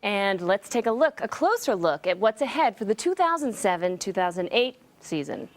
And let's take a closer look at what's ahead for the 2007-2008 season.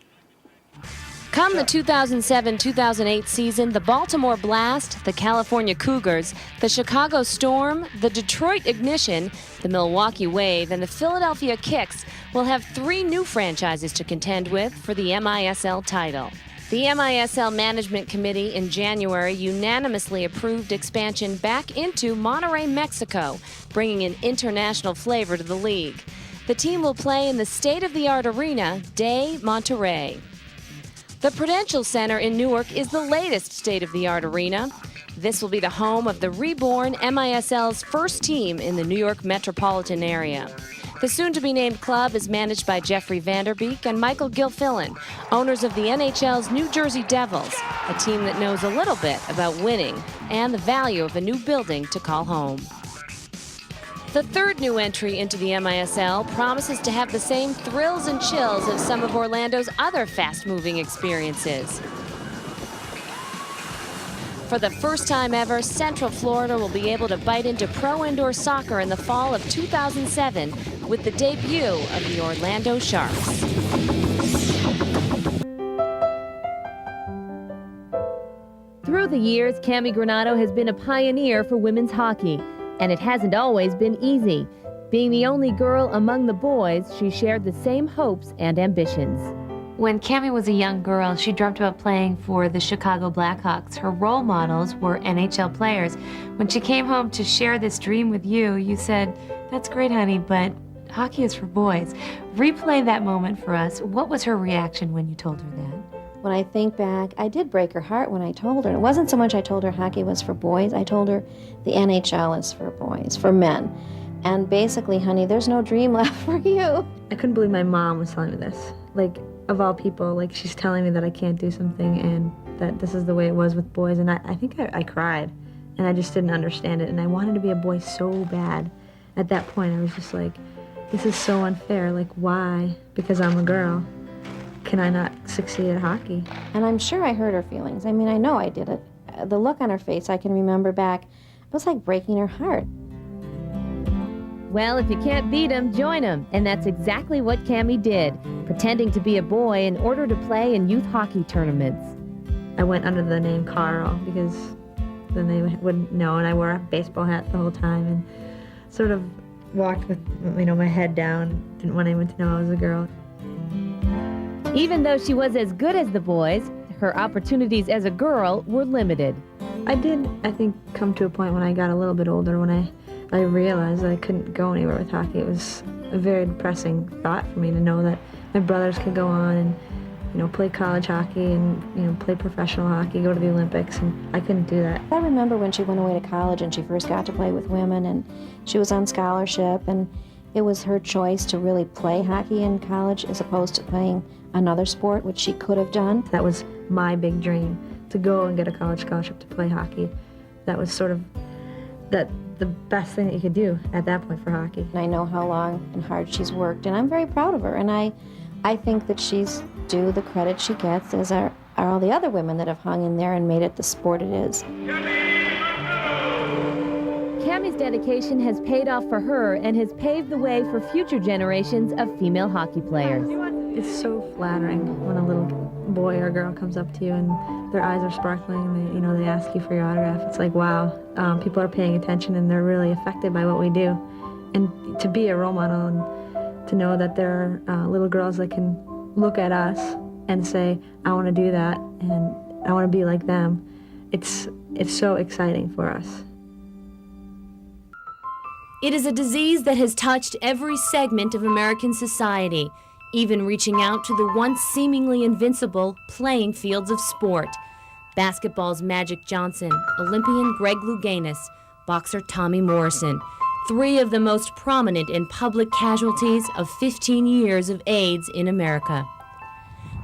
Come the 2007-2008 season, the Baltimore Blast, the California Cougars, the Chicago Storm, the Detroit Ignition, the Milwaukee Wave, and the Philadelphia Kicks will have 3 new franchises to contend with for the MISL title. The MISL Management Committee in January unanimously approved expansion back into Monterrey, Mexico, bringing an international flavor to the league. The team will play in the state-of-the-art arena, de Monterrey. The Prudential Center in Newark is the latest state-of-the-art arena. This will be the home of the reborn MISL's first team in the New York metropolitan area. The soon-to-be-named club is managed by Jeffrey Vanderbeek and Michael Gilfillan, owners of the NHL's New Jersey Devils, a team that knows a little bit about winning and the value of a new building to call home. The third new entry into the MISL promises to have the same thrills and chills as some of Orlando's other fast-moving experiences. For the first time ever, Central Florida will be able to bite into pro indoor soccer in the fall of 2007 with the debut of the Orlando Sharks. Through the years, Cami Granado has been a pioneer for women's hockey. And it hasn't always been easy. Being the only girl among the boys, she shared the same hopes and ambitions. When Cami was a young girl, she dreamt about playing for the Chicago Blackhawks. Her role models were NHL players. When she came home to share this dream with you, you said, "That's great, honey, but hockey is for boys." Replay that moment for us. What was her reaction when you told her that? When I think back, I did break her heart when I told her. It wasn't so much I told her hockey was for boys. I told her the NHL is for boys, for men. And basically, honey, there's no dream left for you. I couldn't believe my mom was telling me this. Like, of all people, like, she's telling me that I can't do something and that this is the way it was with boys. And I think I cried, and I just didn't understand it. And I wanted to be a boy so bad. At that point, I was just like, this is so unfair. Like, why? Because I'm a girl. Can I not succeed at hockey? And I'm sure I hurt her feelings. I mean, I know I did it. The look on her face, I can remember back, it was like breaking her heart. Well, if you can't beat 'em, join 'em. And that's exactly what Cami did, pretending to be a boy in order to play in youth hockey tournaments. I went under the name Carl because then they wouldn't know, and I wore a baseball hat the whole time and sort of walked with, my head down. Didn't want anyone to know I was a girl. Even though she was as good as the boys, her opportunities as a girl were limited. I did, I think, come to a point when I got a little bit older when I realized that I couldn't go anywhere with hockey. It was a very depressing thought for me to know that my brothers could go on and, play college hockey and, play professional hockey, go to the Olympics, and I couldn't do that. I remember when she went away to college and she first got to play with women, and she was on scholarship, and it was her choice to really play hockey in college as opposed to playing another sport, which she could have done. That was my big dream, to go and get a college scholarship to play hockey. That was sort of the best thing that you could do at that point for hockey. And I know how long and hard she's worked, and I'm very proud of her. And I think that she's due the credit she gets, as are all the other women that have hung in there and made it the sport it is. Cami's dedication has paid off for her and has paved the way for future generations of female hockey players. It's so flattering when a little boy or girl comes up to you and their eyes are sparkling and they ask you for your autograph. It's like, wow, people are paying attention and they're really affected by what we do. And to be a role model and to know that there are little girls that can look at us and say, I want to do that and I want to be like them, it's so exciting for us. It is a disease that has touched every segment of American society, even reaching out to the once seemingly invincible playing fields of sport. Basketball's Magic Johnson, Olympian Greg Louganis, boxer Tommy Morrison, 3 of the most prominent and public casualties of 15 years of AIDS in America.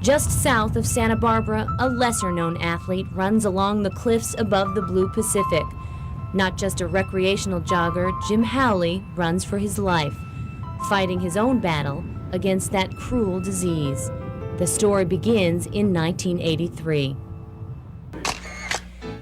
Just south of Santa Barbara, a lesser-known athlete runs along the cliffs above the blue Pacific. Not just a recreational jogger, Jim Howley runs for his life, fighting his own battle against that cruel disease. The story begins in 1983.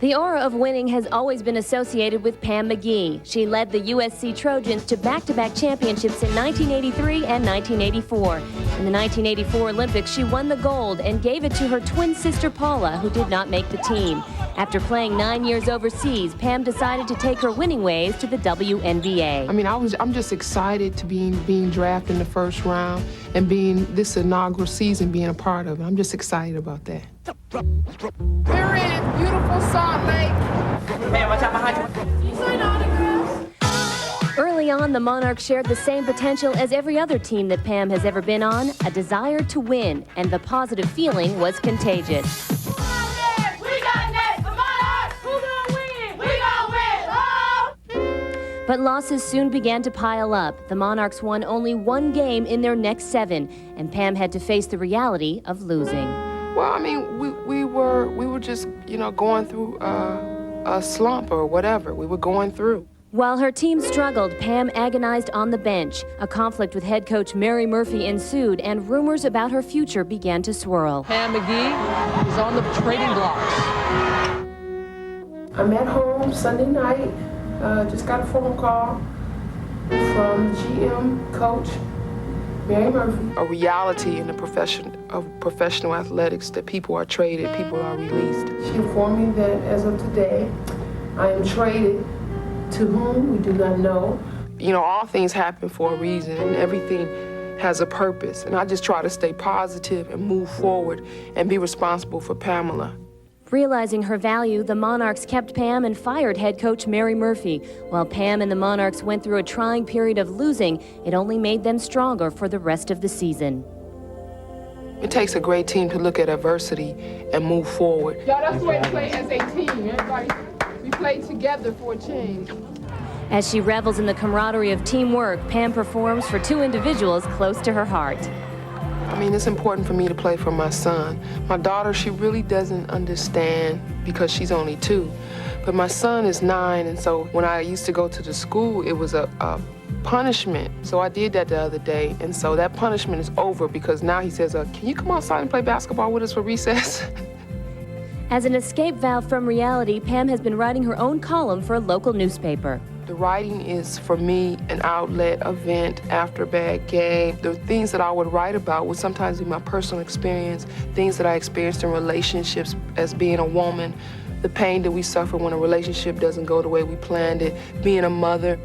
The aura of winning has always been associated with Pam McGee. She led the USC Trojans to back-to-back championships in 1983 and 1984. In the 1984 Olympics, she won the gold and gave it to her twin sister Paula, who did not make the team. After playing 9 years overseas, Pam decided to take her winning ways to the WNBA. I mean, I'm just excited to being drafted in the first round and being this inaugural season, being a part of it. I'm just excited about that. We're in beautiful Salt Lake. Man, watch out behind you. You sign autographs? Early on, the Monarchs shared the same potential as every other team that Pam has ever been on, a desire to win, and the positive feeling was contagious. But losses soon began to pile up. The Monarchs won only one game in their next 7, and Pam had to face the reality of losing. Well, I mean, we were just, going through a slump or whatever. We were going through. While her team struggled, Pam agonized on the bench. A conflict with head coach Mary Murphy ensued, and rumors about her future began to swirl. Pam McGee is on the trading blocks. I'm at home Sunday night. Just got a phone call from GM coach Mary Murphy. A reality in the profession of professional athletics that people are traded, people are released. She informed me that as of today, I am traded. To whom we do not know. All things happen for a reason, and everything has a purpose. And I just try to stay positive and move forward and be responsible for Pamela. Realizing her value, the Monarchs kept Pam and fired head coach Mary Murphy. While Pam and the Monarchs went through a trying period of losing, it only made them stronger for the rest of the season. It takes a great team to look at adversity and move forward. Y'all, that's the way to play as a team. Everybody, we play together for a change. As she revels in the camaraderie of teamwork, Pam performs for 2 individuals close to her heart. I mean, it's important for me to play for my son. My daughter, she really doesn't understand because she's only 2. But my son is 9, and so when I used to go to the school, it was a punishment. So I did that the other day, and so that punishment is over because now he says, can you come outside and play basketball with us for recess? As an escape valve from reality, Pam has been writing her own column for a local newspaper. The writing is, for me, an outlet, a vent after a bad game. The things that I would write about would sometimes be my personal experience, things that I experienced in relationships as being a woman, the pain that we suffer when a relationship doesn't go the way we planned it, being a mother.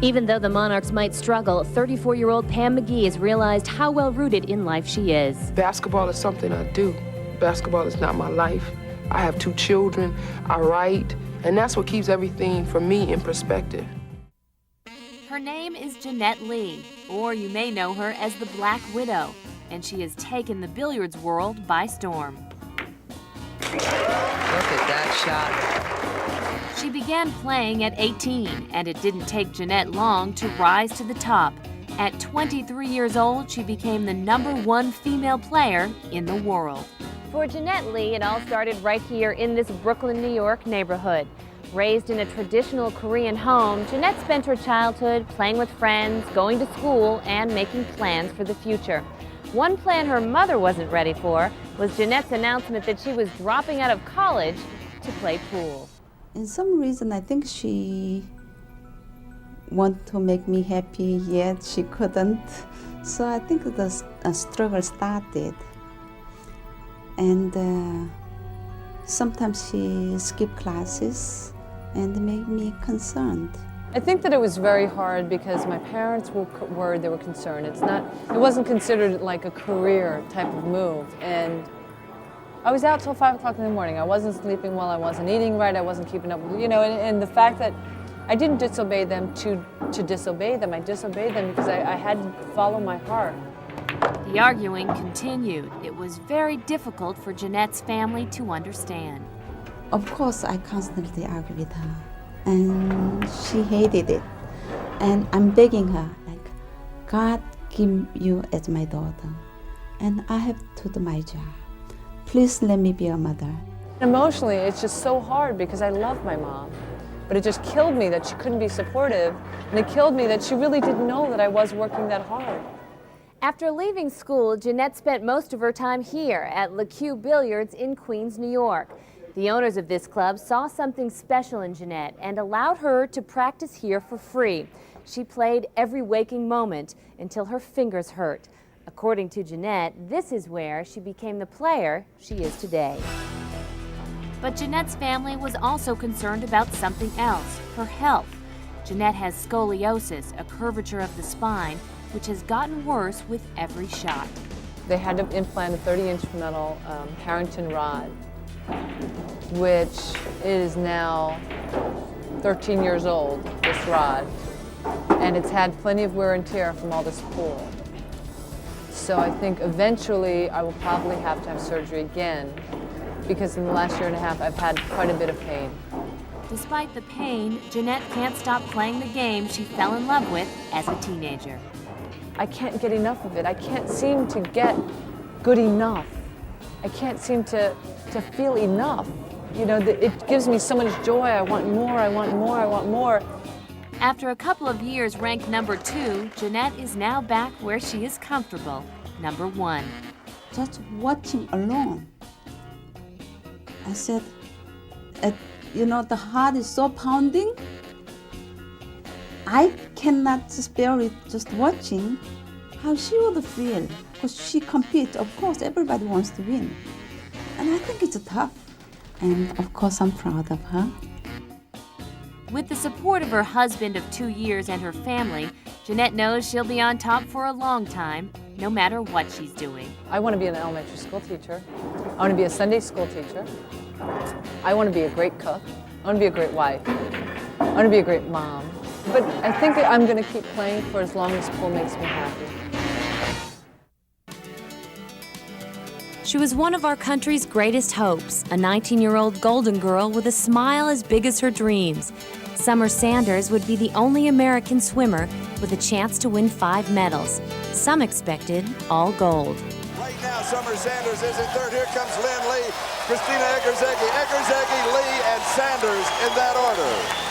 Even though the Monarchs might struggle, 34-year-old Pam McGee has realized how well-rooted in life she is. Basketball is something I do. Basketball is not my life. I have 2 children, I write, and that's what keeps everything for me in perspective. Her name is Jeanette Lee, or you may know her as the Black Widow, and she has taken the billiards world by storm. Look at that shot. She began playing at 18, and it didn't take Jeanette long to rise to the top. At 23 years old, she became the #1 female player in the world. For Jeanette Lee, it all started right here in this Brooklyn, New York neighborhood. Raised in a traditional Korean home, Jeanette spent her childhood playing with friends, going to school, and making plans for the future. One plan her mother wasn't ready for was Jeanette's announcement that she was dropping out of college to play pool. In some reason, I think she wanted to make me happy, yet she couldn't. So I think the struggle started. And sometimes she skipped classes and made me concerned. I think that it was very hard because my parents were worried, they were concerned. It wasn't considered like a career type of move. And I was out till 5 o'clock in the morning. I wasn't sleeping well, I wasn't eating right, I wasn't keeping up with, and the fact that I didn't disobey them to disobey them. I disobeyed them because I had to follow my heart. The arguing continued. It was very difficult for Jeanette's family to understand. Of course, I constantly argue with her, and she hated it. And I'm begging her, like, God give you as my daughter, and I have to do my job. Please let me be a mother. Emotionally, it's just so hard because I love my mom. But it just killed me that she couldn't be supportive, and it killed me that she really didn't know that I was working that hard. After leaving school, Jeanette spent most of her time here at LeCue Billiards in Queens, New York. The owners of this club saw something special in Jeanette and allowed her to practice here for free. She played every waking moment until her fingers hurt. According to Jeanette, this is where she became the player she is today. But Jeanette's family was also concerned about something else, her health. Jeanette has scoliosis, a curvature of the spine, which has gotten worse with every shot. They had to implant a 30-inch metal Harrington rod, which is now 13 years old, this rod, and it's had plenty of wear and tear from all this pull. So I think eventually I will probably have to have surgery again, because in the last year and a half I've had quite a bit of pain. Despite the pain, Jeanette can't stop playing the game she fell in love with as a teenager. I can't get enough of it. I can't seem to get good enough. I can't seem to feel enough. You know, it gives me so much joy. I want more, I want more, I want more. After a couple of years ranked number 2, Jeanette is now back where she is comfortable, number 1. Just watching alone, I said, you know, the heart is so pounding. I cannot just bear it just watching how she would feel, because she competes. Of course, everybody wants to win. And I think it's tough. And of course, I'm proud of her. With the support of her husband of 2 years and her family, Jeanette knows she'll be on top for a long time, no matter what she's doing. I want to be an elementary school teacher. I want to be a Sunday school teacher. I want to be a great cook. I want to be a great wife. I want to be a great mom. But I think that I'm going to keep playing for as long as pool makes me happy. She was one of our country's greatest hopes, a 19-year-old golden girl with a smile as big as her dreams. Summer Sanders would be the only American swimmer with a chance to win 5 medals. Some expected all gold. Right now, Summer Sanders is in third. Here comes Lynn Lee, Christina Egerzegi, Lee, and Sanders in that order.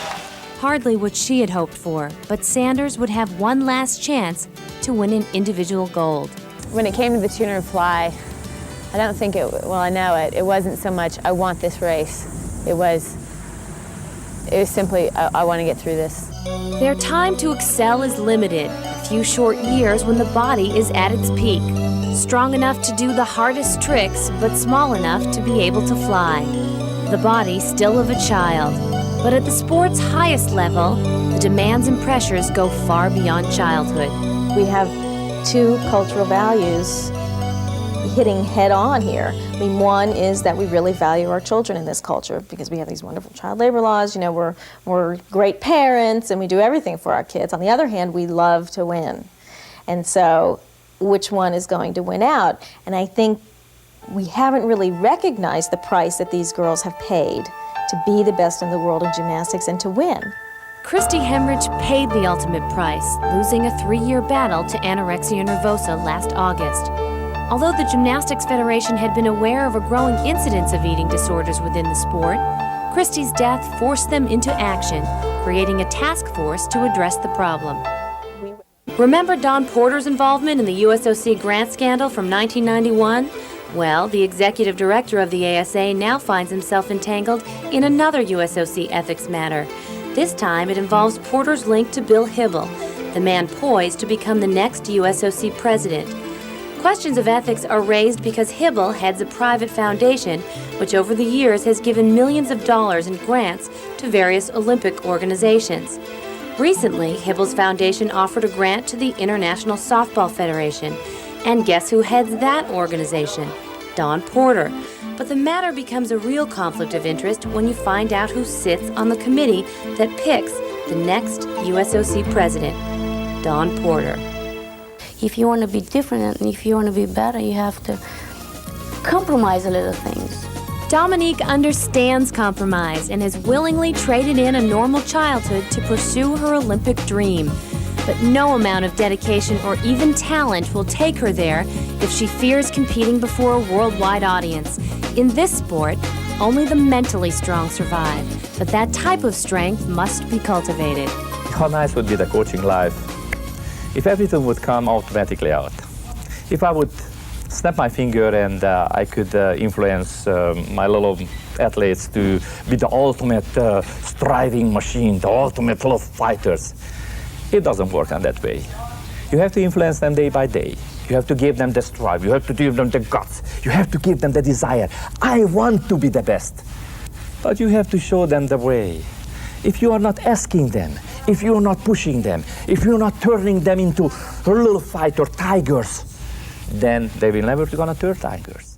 Hardly what she had hoped for, but Sanders would have one last chance to win an individual gold. When it came to the 200 fly, I don't think I know it. It wasn't so much, I want this race. It was simply, I want to get through this. Their time to excel is limited. A few short years when the body is at its peak. Strong enough to do the hardest tricks, but small enough to be able to fly. The body still of a child. But at the sport's highest level, the demands and pressures go far beyond childhood. We have 2 cultural values hitting head on here. I mean, one is that we really value our children in this culture because we have these wonderful child labor laws. You know, we're great parents and we do everything for our kids. On the other hand, we love to win. And so which one is going to win out? And I think we haven't really recognized the price that these girls have paid to be the best in the world in gymnastics and to win. Christy Hemrich paid the ultimate price, losing a 3-year battle to anorexia nervosa last August. Although the Gymnastics Federation had been aware of a growing incidence of eating disorders within the sport, Christy's death forced them into action, creating a task force to address the problem. Remember Don Porter's involvement in the USOC grant scandal from 1991? Well, the executive director of the ASA now finds himself entangled in another USOC ethics matter. This time it involves Porter's link to Bill Hybl, the man poised to become the next USOC president. Questions of ethics are raised because Hybl heads a private foundation which over the years has given millions of dollars in grants to various Olympic organizations. Recently, Hybl's foundation offered a grant to the International Softball Federation. And guess who heads that organization? Don Porter. But the matter becomes a real conflict of interest when you find out who sits on the committee that picks the next USOC president, Don Porter. If you want to be different and if you want to be better, you have to compromise a little things. Dominique understands compromise and has willingly traded in a normal childhood to pursue her Olympic dream. But no amount of dedication or even talent will take her there if she fears competing before a worldwide audience. In this sport, only the mentally strong survive, but that type of strength must be cultivated. How nice would be the coaching life if everything would come automatically out. If I would snap my finger and I could influence my little athletes to be the ultimate striving machine, the ultimate little fighters. It doesn't work on that way. You have to influence them day by day. You have to give them the strive. You have to give them the guts. You have to give them the desire. I want to be the best. But you have to show them the way. If you are not asking them, if you are not pushing them, if you are not turning them into little fighter tigers, then they will never become turn tigers.